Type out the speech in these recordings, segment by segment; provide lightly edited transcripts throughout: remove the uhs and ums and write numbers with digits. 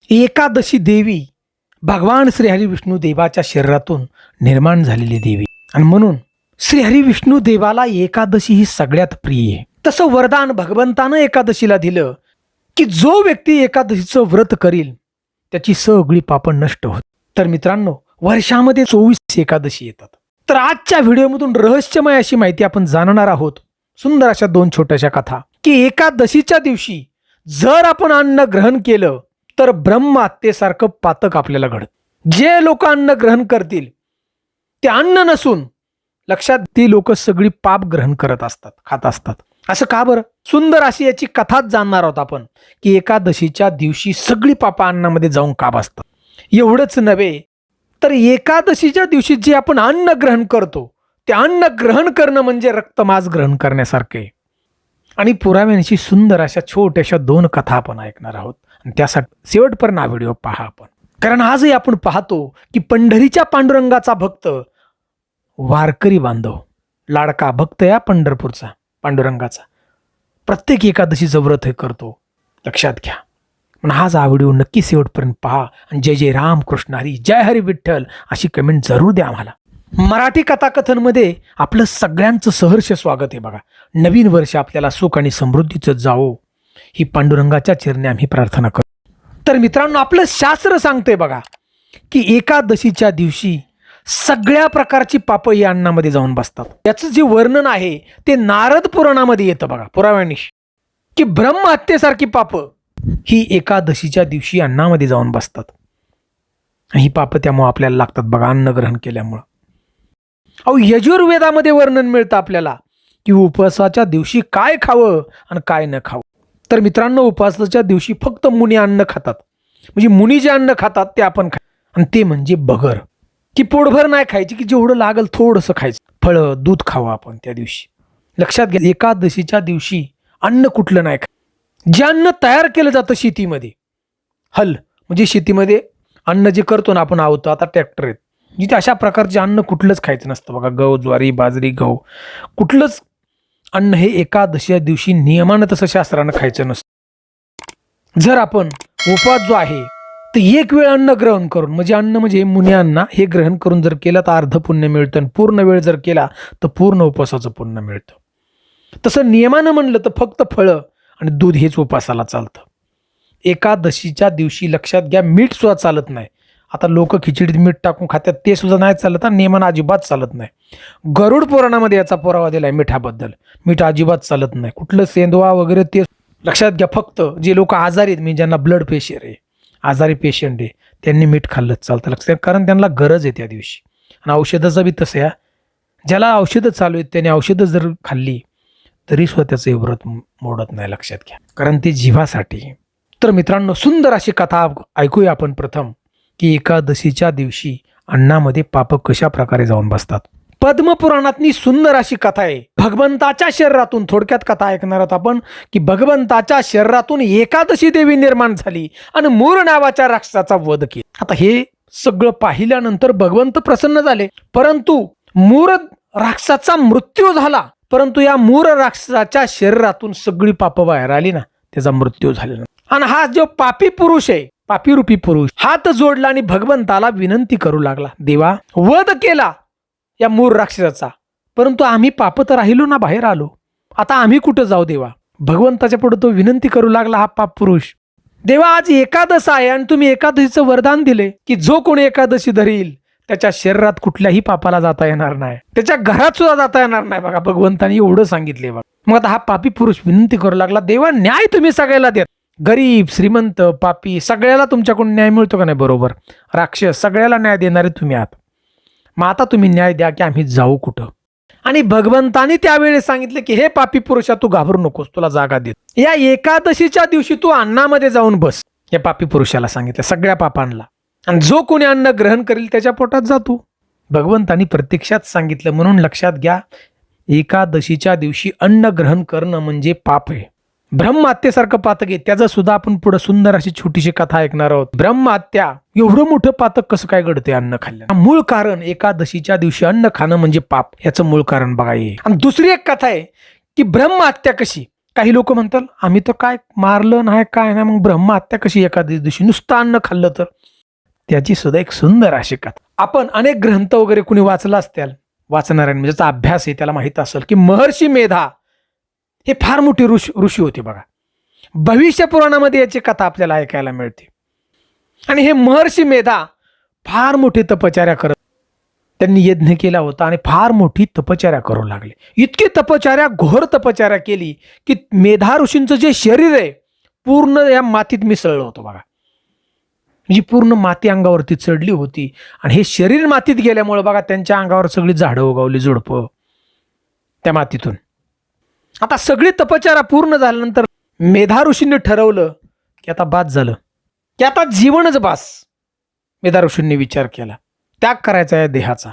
एकादशी देवी भगवान श्रीहरी विष्णू देवाच्या शरीरातून निर्माण झालेली देवी आणि म्हणून श्रीहरी विष्णू देवाला एकादशी ही सगळ्यात प्रिय आहे. तसं वरदान भगवंतानं एकादशीला दिलं की जो व्यक्ती एकादशीचं व्रत करील त्याची सगळी पापं नष्ट होत. तर मित्रांनो, वर्षामध्ये 24 एकादशी येतात. तर आजच्या व्हिडिओमधून रहस्यमय अशी माहिती आपण जाणणार आहोत. सुंदर अशा 2 छोट्याशा कथा की एकादशीच्या दिवशी जर आपण अन्न ग्रहण केलं तर ब्रह्महत्येसारखं पातक आपल्याला घडत. जे लोक अन्न ग्रहण करतील ते अन्न नसून लक्षात ती लोक सगळी पाप ग्रहण करत असतात, खात असतात. असं का बरं? सुंदर अशी याची कथाच जाणणार आहोत आपण की एकादशीच्या दिवशी सगळी पापं अन्नामध्ये जाऊन का बसतात. एवढंच नव्हे तर एकादशीच्या दिवशी जे आपण अन्न ग्रहण करतो ते अन्न ग्रहण करणं म्हणजे रक्तमांस ग्रहण करण्यासारखे. आणि पुराव्यांशी सुंदर अशा छोट्याशा 2 कथा आपण ऐकणार आहोत आणि त्यासाठी शेवटपर्यंत हा व्हिडिओ पहा आपण. कारण आजही आपण पाहतो की पंढरीच्या पांडुरंगाचा भक्त वारकरी बांधव लाडका भक्त या पंढरपूरचा पांडुरंगाचा प्रत्येक एकादशीचं व्रत हे करतो. लक्षात घ्या. पण हाच हा व्हिडिओ नक्की शेवटपर्यंत पहा आणि जय जय राम कृष्ण हरी, जय हरी विठ्ठल अशी कमेंट जरूर द्या आम्हाला. मराठी कथाकथनमध्ये आपलं सगळ्यांचं सहर्ष स्वागत आहे. बघा, नवीन वर्ष आपल्याला सुख आणि समृद्धीचं जावो ही पांडुरंगाच्या चरणी आम्ही प्रार्थना करतो. तर मित्रांनो, आपलं शास्त्र सांगतंय बघा की एकादशीच्या दिवशी सगळ्या प्रकारची पापं या अन्नामध्ये जाऊन बसतात. याचं जे वर्णन आहे ते नारद पुराणामध्ये येतं. बघा पुराव्यानिशी की ब्रह्महत्येसारखी पापं ही एकादशीच्या दिवशी अन्नामध्ये जाऊन बसतात. आणि ही पापं त्यामुळे आपल्याला लागतात बघा, अन्न ग्रहण केल्यामुळं. यजुर्वेदामध्ये वर्णन मिळतं आपल्याला की उपवासाच्या दिवशी काय खावं आणि काय न खावं. तर मित्रांनो, उपवासाच्या दिवशी फक्त मुनी अन्न खातात. म्हणजे मुनी जे अन्न खातात ते आपण आणि ते म्हणजे बगर. की पोटभर नाही खायची, की जेवढं लागल थोडंसं खायचं. फळं दूध खावं आपण त्या दिवशी. लक्षात घ्या, एकादशीच्या दिवशी अन्न कुठलं नाही खायचं. जे अन्न तयार केलं जातं शेतीमध्ये, हल म्हणजे शेतीमध्ये अन्न जे करतो ना आपण आवतो, आता ट्रॅक्टर आहेत, जिथे अशा प्रकारचे अन्न कुठलंच खायचं नसतं बघा. गहू, ज्वारी, बाजरी, गहू कुठलंच अन्न हे एकादशीच्या दिवशी नियमानं तसं शास्त्रानं खायचं नसतं. जर आपण उपवास जो आहे तर एक वेळ अन्न ग्रहण करून, म्हणजे अन्न म्हणजे मुनी अन्न हे ग्रहण करून जर केलं तर अर्ध पुण्य मिळतं आणि पूर्ण वेळ जर केला तर पूर्ण उपवासाचं पुण्य मिळतं. तसं नियमानं म्हणलं तर फक्त फळं आणि दूध हेच उपवासाला चालतं. एकादशीच्या दिवशी लक्षात घ्या, मीठ सुद्धा चालत नाही. आता लोक खिचडीत मीठ टाकून खातात, ते सुद्धा नाही चालत. नियमानं अजिबात चालत नाही. गरुड पुराणामध्ये याचा पुरावा दिलाय मिठाबद्दल. मीठ अजिबात चालत नाही. कुठलं सेंदवा वगैरे ते लक्षात घ्या. फक्त जे लोक आजारी आहेत, म्हणजे ज्यांना ब्लड प्रेशर आहे, आजारी पेशंट आहे, त्यांनी मीठ खाल्लंच चालतं. लक्षात, कारण त्यांना गरज आहे त्या दिवशी. आणि औषधाचं बी तसं आहे. ज्याला औषधं चालू आहेत त्याने औषधं जर खाल्ली तरी सुद्धा त्याचं व्रत मोडत नाही. लक्षात घ्या, कारण ते जीवासाठी. तर मित्रांनो, सुंदर अशी कथा ऐकूया आपण प्रथम की एकादशीच्या दिवशी अन्नामध्ये पाप कशा प्रकारे जाऊन बसतात. पद्मपुराणातली सुंदर अशी कथा आहे. भगवंताच्या शरीरातून, थोडक्यात कथा ऐकणार आहोत आपण की भगवंताच्या शरीरातून एकादशी देवी निर्माण झाली आणि मूर नावाच्या राक्षसाचा वध केला. आता हे सगळं पाहिल्यानंतर भगवंत प्रसन्न झाले, परंतु मूर राक्षसाचा मृत्यू झाला. परंतु या मूर राक्षसाच्या शरीरातून सगळी पाप बाहेर आली ना, त्याचा मृत्यू झाला. आणि हा जो पापी पुरुष आहे, पापी रूपी पुरुष, हात जोडला आणि भगवंताला विनंती करू लागला, देवा, वध केला या मूर राक्षसाचा, परंतु आम्ही पाप तर राहिलो ना, बाहेर आलो, आता आम्ही कुठं जाऊ देवा. भगवंताच्या पुढे तो विनंती करू लागला, हा पाप पुरुष, देवा, आज एकादश आहे आणि तुम्ही एकादशीचं वरदान दिले की जो कोणी एकादशी धरील त्याच्या शरीरात कुठल्याही पापाला जाता येणार नाही, त्याच्या घरात सुद्धा जाता येणार नाही. बघा, भगवंतानी एवढं सांगितले बघा. मग आता हा पापी पुरुष विनंती करू लागला, देवा, न्याय तुम्ही सगळ्याला देत, गरीब, श्रीमंत, पापी सगळ्याला तुमच्याकडून न्याय मिळतो का नाही? बरोबर. राक्षस सगळ्याला न्याय देणारे तुम्ही आहात. मग आता तुम्ही न्याय द्या की आम्ही जाऊ कुठं. आणि भगवंतानी त्यावेळेस सांगितले की हे पापी पुरुषा, तू घाबरू नकोस, तुला जागा देत. या एकादशीच्या दिवशी तू अन्नामध्ये जाऊन बस. या पापी पुरुषाला सांगितलं, सगळ्या पापांना, आणि जो कोणी अन्न ग्रहण करेल त्याच्या पोटात जातो. भगवंतानी प्रत्यक्षात सांगितलं. म्हणून लक्षात घ्या, एकादशीच्या दिवशी अन्न ग्रहण करणं म्हणजे पाप आहे. ब्रह्महत्येसारखं पातक आहे. त्याचं सुद्धा आपण पुढे सुंदर अशी छोटीशी कथा ऐकणार आहोत. ब्रह्महत्या, एवढं मोठं पातक कसं काय घडते अन्न खाल्लं? मूळ कारण एकादशीच्या दिवशी अन्न खाणं म्हणजे पाप, याचं मूळ कारण बघा. आणि दुसरी एक कथा आहे की ब्रह्महत्या कशी, काही लोक म्हणतात आम्ही तर काय मारलं नाही काय नाही, मग ब्रह्महत्या कशी एखाद्या दिवशी नुसतं अन्न खाल्लं तर. त्याची सुद्धा एक सुंदर अशी कथा. आपण अनेक ग्रंथ वगैरे कुणी वाचला असतील, वाचणाऱ्यांनी ज्याचा अभ्यास आहे त्याला माहित असेल की महर्षी मेधा हे फार मोठे ऋषी होते बघा. भविष्य पुराणामध्ये याची कथा आपल्याला ऐकायला मिळते. आणि हे महर्षी मेधा फार मोठी तपश्चर्या करत, त्यांनी यज्ञ केला होता आणि फार मोठी तपश्चर्या करू लागले. इतकी तपश्चर्या, घोर तपश्चर्या केली की मेधा ऋषींचं जे शरीर आहे पूर्ण या मातीत मिसळलं होतं बघा. म्हणजे पूर्ण माती अंगावरती चढली होती आणि हे शरीर मातीत गेल्यामुळे बघा त्यांच्या अंगावर सगळी झाडं उगवली, झुडपं त्या मातीतून. आता सगळी तपश्चर्या पूर्ण झाल्यानंतर मेधा ऋषींनी ठरवलं की आता बास झालं, की आता जीवनच बास. मेधा ऋषींनी विचार केला त्याग करायचा आहे देहाचा.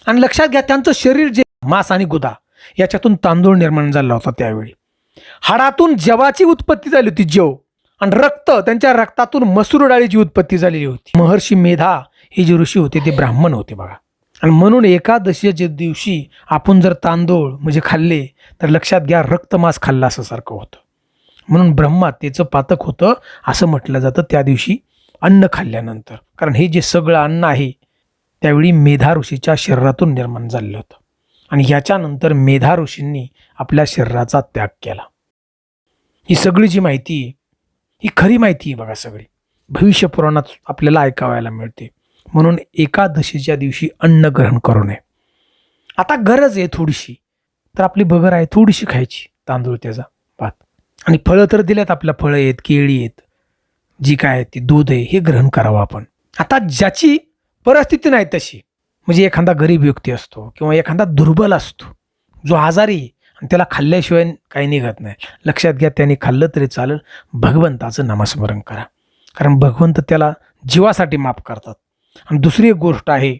आणि लक्षात घ्या त्यांचं शरीर जे मांस आणि गुदा याच्यातून तांदूळ निर्माण झाला होता त्यावेळी. हाडातून जवाची उत्पत्ती झाली होती, जव, आणि रक्त, त्यांच्या रक्तातून मसूर डाळीची उत्पत्ती झालेली होती. महर्षी मेधा हे जे ऋषी होते ते ब्राह्मण होते बघा. आणि म्हणून एकादशीच्या दिवशी आपण जर तांदूळ म्हणजे खाल्ले तर लक्षात घ्या रक्तमांस खाल्ला असं सारखं होतं. म्हणून ब्रह्महत्येचं पातक होतं असं म्हटलं जातं त्या दिवशी अन्न खाल्ल्यानंतर. कारण हे जे सगळं अन्न आहे त्यावेळी मेधा ऋषीच्या शरीरातून निर्माण झालेलं होतं. आणि ह्याच्यानंतर मेधा ऋषींनी आपल्या शरीराचा त्याग केला. ही सगळी जी माहिती आहे ही खरी माहिती आहे बघा. सगळी भविष्य पुराणात आपल्याला ऐकावायला मिळते. म्हणून एकादशीच्या दिवशी अन्न ग्रहण करू नये. आता गरज आहे थोडीशी, तर आपली बगर आहे थोडीशी खायची, तांदूळ त्याचा भात. आणि फळं तर दिल्यात, आपल्या फळं आहेत, केळी आहेत, जी काय आहे ती, दूध आहे, हे ग्रहण करावं आपण. आता ज्याची परिस्थिती नाही तशी, म्हणजे एखादा गरीब व्यक्ती असतो किंवा एखादा दुर्बल असतो जो आजारी आणि त्याला खाल्ल्याशिवाय काही निघत नाही, लक्षात घ्या त्याने खाल्लं तरी चालेल, भगवंताचं नामस्मरण करा. कारण भगवंत त्याला जीवासाठी माफ करतात. आणि दुसरी एक गोष्ट आहे,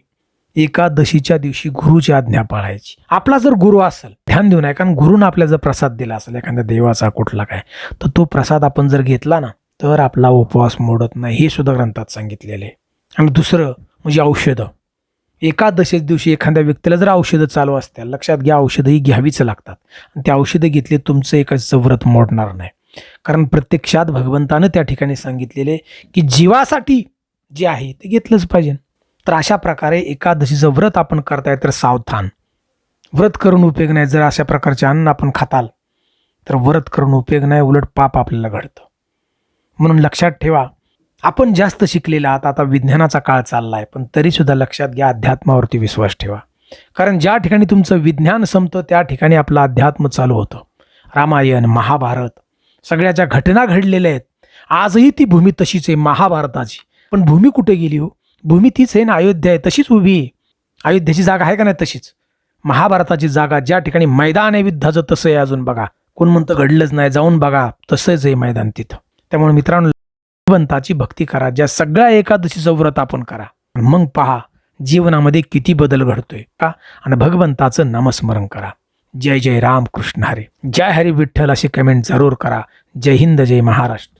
एकादशीच्या दिवशी गुरुची आज्ञा पाळायची. आपला जर गुरु असेल, ध्यान देऊ नये, कारण गुरुनं आपल्याला जर प्रसाद दिला असेल एखाद्या देवाचा कुठला काय, तर तो प्रसाद आपण जर घेतला ना तर आपला उपवास मोडत नाही, हे सुद्धा ग्रंथात सांगितलेले आहे. आणि दुसरं म्हणजे औषधं. एकादशीच्या दिवशी एखाद्या व्यक्तीला जर औषधं चालू असतील, लक्षात घ्या औषधंही घ्यावीच लागतात. आणि ते औषधं घेतली तुमचं एकाच व्रत मोडणार नाही. कारण प्रत्यक्षात भगवंतानं त्या ठिकाणी सांगितलेले की जीवासाठी जे आहे ते घेतलंच पाहिजे. तर अशा प्रकारे एकादशीचं व्रत आपण करताय तर सावधान. व्रत करून उपयोग नाही. जर अशा प्रकारचे अन्न आपण खाताल तर व्रत करून उपयोग नाही, उलट पाप आपल्याला घडतं. म्हणून लक्षात ठेवा, आपण जास्त शिकलेला आहात, आता विज्ञानाचा काळ चालला आहे, पण तरीसुद्धा लक्षात घ्या अध्यात्मावरती विश्वास ठेवा. कारण ज्या ठिकाणी तुमचं विज्ञान संपतं त्या ठिकाणी आपलं अध्यात्म चालू होतं. रामायण, महाभारत, सगळ्या ज्या घटना घडलेल्या आहेत, आजही ती भूमी तशीच आहे महाभारताची. पण भूमी कुठे गेली हो? भूमी तीच आहे ना, अयोध्या आहे, तशीच उभी आहे. अयोध्येची जागा आहे का नाही तशीच. महाभारताची जागा ज्या ठिकाणी मैदान आहे युद्धाचं, तसं आहे अजून बघा. कोण म्हणतं घडलंच नाही, जाऊन बघा, तसंच आहे मैदान तिथं. त्यामुळे मित्रांनो, भगवंताची भक्ती करा, ज्या सगळ्या एकादशीचं व्रत आपण करा, मग पहा जीवनामध्ये किती बदल घडतोय का. आणि भगवंताचं नामस्मरण करा. जय जय राम कृष्ण हरी, जय हरी विठ्ठल अशी कमेंट जरूर करा. जय हिंद, जय महाराष्ट्र.